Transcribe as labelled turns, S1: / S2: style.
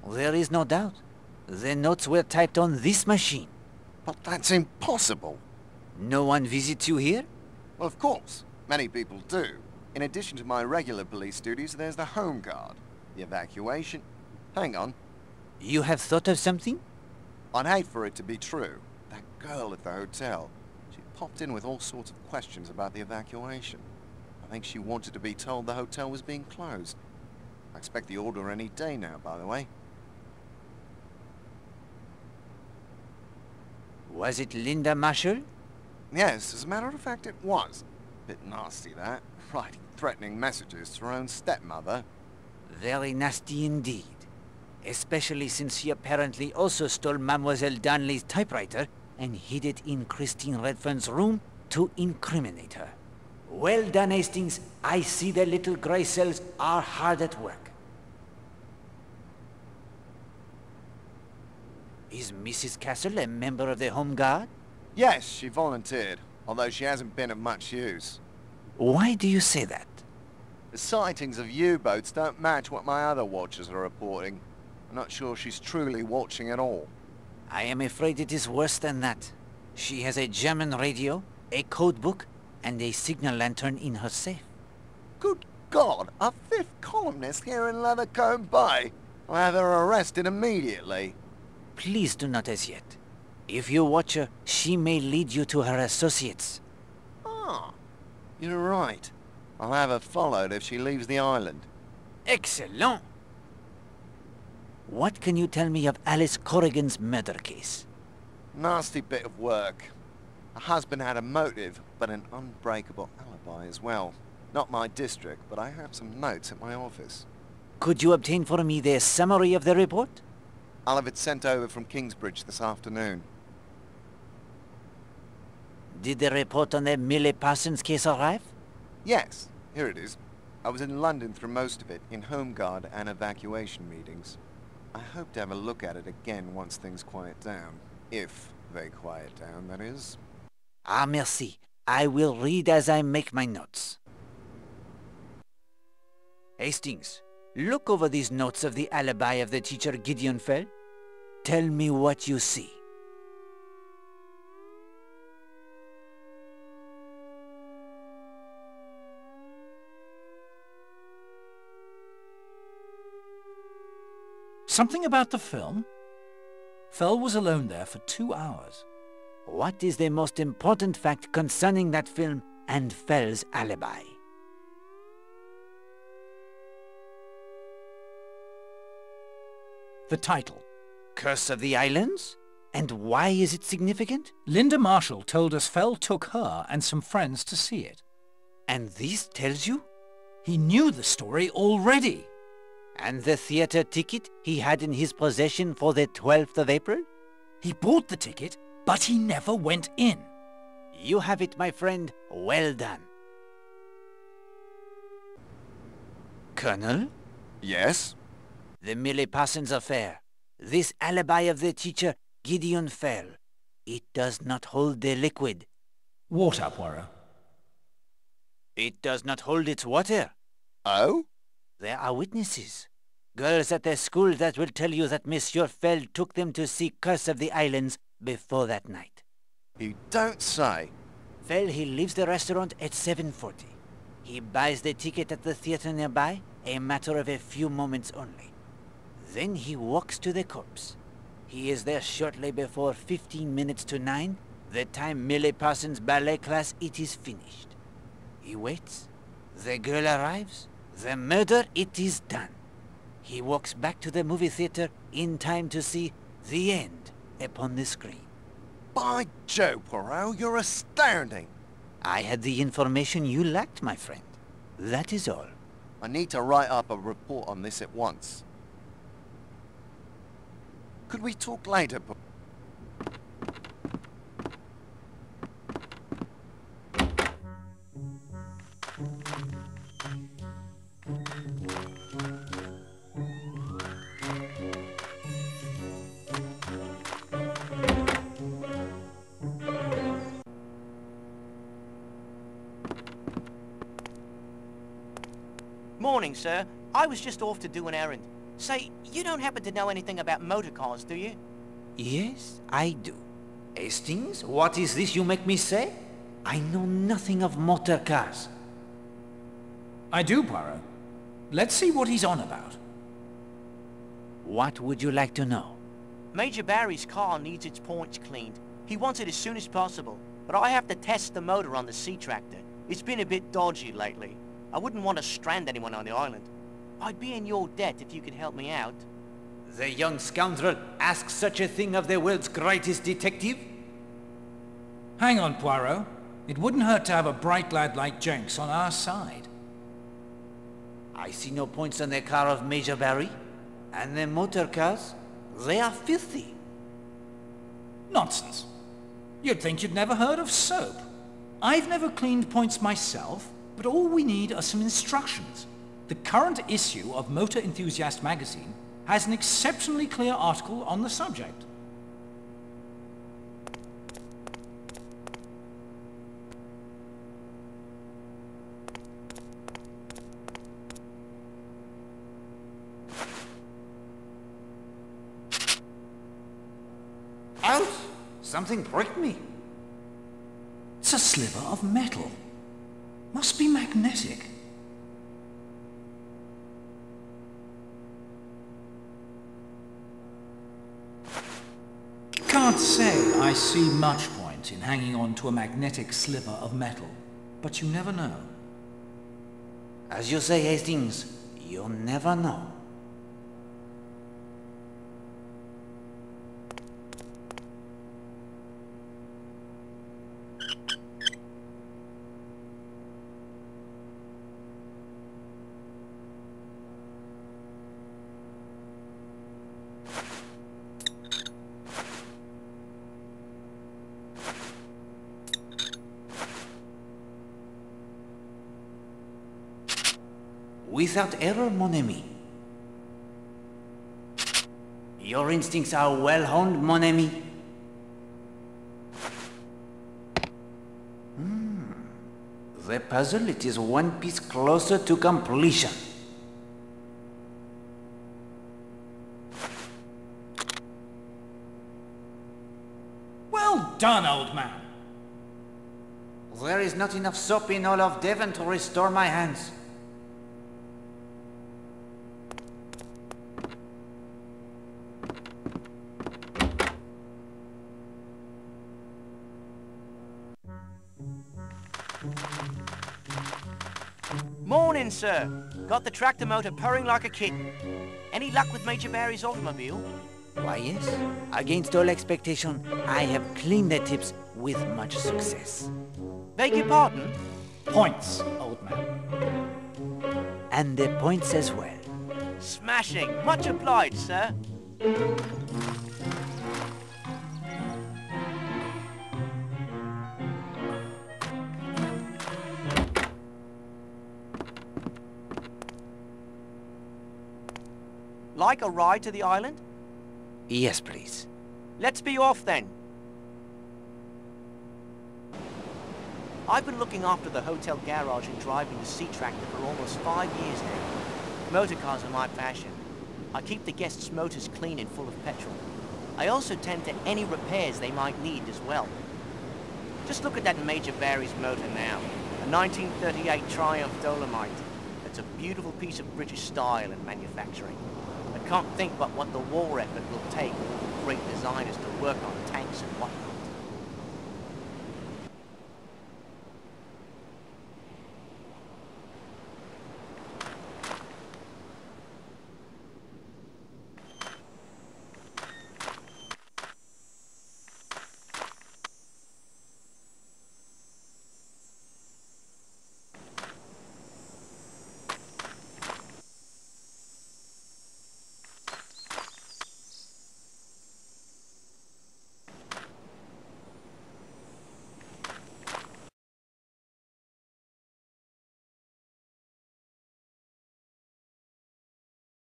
S1: There is no doubt. The notes were typed on this machine.
S2: But that's impossible.
S1: No one visits you here?
S2: Well, of course. Many people do. In addition to my regular police duties, there's the home guard, the evacuation. Hang on.
S1: You have thought of something?
S2: I'd hate for it to be true. That girl at the hotel, she popped in with all sorts of questions about the evacuation. I think she wanted to be told the hotel was being closed. I expect the order any day now, by the way.
S1: Was it Linda Marshall?
S2: Yes, as a matter of fact, it was. Bit nasty, that. Writing threatening messages to her own stepmother.
S1: Very nasty indeed. Especially since she apparently also stole Mademoiselle Darnley's typewriter and hid it in Christine Redfern's room to incriminate her. Well done, Hastings. I see the little grey cells are hard at work. Is Mrs. Castle a member of the Home Guard?
S2: Yes, she volunteered, although she hasn't been of much use.
S1: Why do you say that?
S2: The sightings of U-boats don't match what my other watchers are reporting. I'm not sure she's truly watching at all.
S1: I am afraid it is worse than that. She has a German radio, a code book, and a signal lantern in her safe.
S2: Good God, a fifth columnist here in Leathercombe Bay. I'll have her arrested immediately.
S1: Please do not as yet. If you watch her, she may lead you to her associates.
S2: Ah, you're right. I'll have her followed if she leaves the island.
S1: Excellent! What can you tell me of Alice Corrigan's murder case?
S2: Nasty bit of work. Her husband had a motive, but an unbreakable alibi as well. Not my district, but I have some notes at my office.
S1: Could you obtain for me the summary of the report?
S2: I'll have it sent over from Kingsbridge this afternoon.
S1: Did the report on the Millie Parsons case arrive?
S2: Yes, here it is. I was in London through most of it, in Home Guard and evacuation meetings. I hope to have a look at it again once things quiet down. If they quiet down, that is.
S1: Ah, merci. I will read as I make my notes. Hastings, look over these notes of the alibi of the teacher Gideon Fell. Tell me what you see.
S3: Something about the film? Fell was alone there for 2 hours.
S1: What is the most important fact concerning that film and Fell's alibi?
S3: The title.
S1: Curse of the Islands? And why is it significant?
S3: Linda Marshall told us Fell took her and some friends to see it.
S1: And this tells you?
S3: He knew the story already.
S1: And the theater ticket he had in his possession for the 12th of April?
S3: He bought the ticket, but he never went in.
S1: You have it, my friend. Well done. Colonel?
S2: Yes?
S1: The Millie Parsons affair. This alibi of the teacher, Gideon Fell. It does not hold the liquid.
S3: Water, Poirot.
S1: It does not hold its water.
S2: Oh?
S1: There are witnesses. Girls at the school that will tell you that Monsieur Fell took them to see Curse of the Islands before that night.
S2: You don't say.
S1: Fell, he leaves the restaurant at 7:40. He buys the ticket at the theater nearby, a matter of a few moments only. Then he walks to the corpse. He is there shortly before 15 minutes to 9, the time Millie Parsons' ballet class it is finished. He waits. The girl arrives. The murder, it is done. He walks back to the movie theater in time to see the end upon the screen.
S2: By Jove, Poirot, you're astounding.
S1: I had the information you lacked, my friend. That is all.
S2: I need to write up a report on this at once. Could we talk later,
S4: Morning, sir. I was just off to do an errand. Say, you don't happen to know anything about motor cars, do you?
S1: Yes, I do. Hastings, what is this you make me say? I know nothing of motor cars.
S3: I do, Poirot. Let's see what he's on about.
S1: What would you like to know?
S4: Major Barry's car needs its points cleaned. He wants it as soon as possible, but I have to test the motor on the sea tractor. It's been a bit dodgy lately. I wouldn't want to strand anyone on the island. I'd be in your debt if you could help me out.
S1: The young scoundrel asks such a thing of the world's greatest detective?
S3: Hang on, Poirot. It wouldn't hurt to have a bright lad like Jenks on our side.
S1: I see no points on the car of Major Barry. And the motor cars, they are filthy.
S3: Nonsense. You'd think you'd never heard of soap. I've never cleaned points myself, but all we need are some instructions. The current issue of Motor Enthusiast magazine has an exceptionally clear article on the subject.
S1: Out! Something pricked me.
S3: It's a sliver of metal. Must be magnetic. Can't say I see much point in hanging on to a magnetic sliver of metal, but you never know.
S1: As you say, Hastings, you'll never know. Without error, mon ami. Your instincts are well honed, mon ami. The puzzle, it is one piece closer to completion.
S3: Well done, old man.
S1: There is not enough soap in all of Devon to restore my hands.
S4: Morning, sir. Got the tractor motor purring like a kitten. Any luck with Major Barry's automobile?
S1: Why, yes. Against all expectation, I have cleaned the tips with much success.
S4: Beg your pardon?
S3: Points, old man.
S1: And the points as well.
S4: Smashing. Much obliged, sir. Like a ride to the island?
S1: Yes, please.
S4: Let's be off then. I've been looking after the hotel garage and driving the sea tractor for almost 5 years now. Motor cars are my passion. I keep the guests' motors clean and full of petrol. I also tend to any repairs they might need as well. Just look at that Major Barry's motor now. A 1938 Triumph Dolomite. It's a beautiful piece of British style and manufacturing. I can't think but what the war effort will take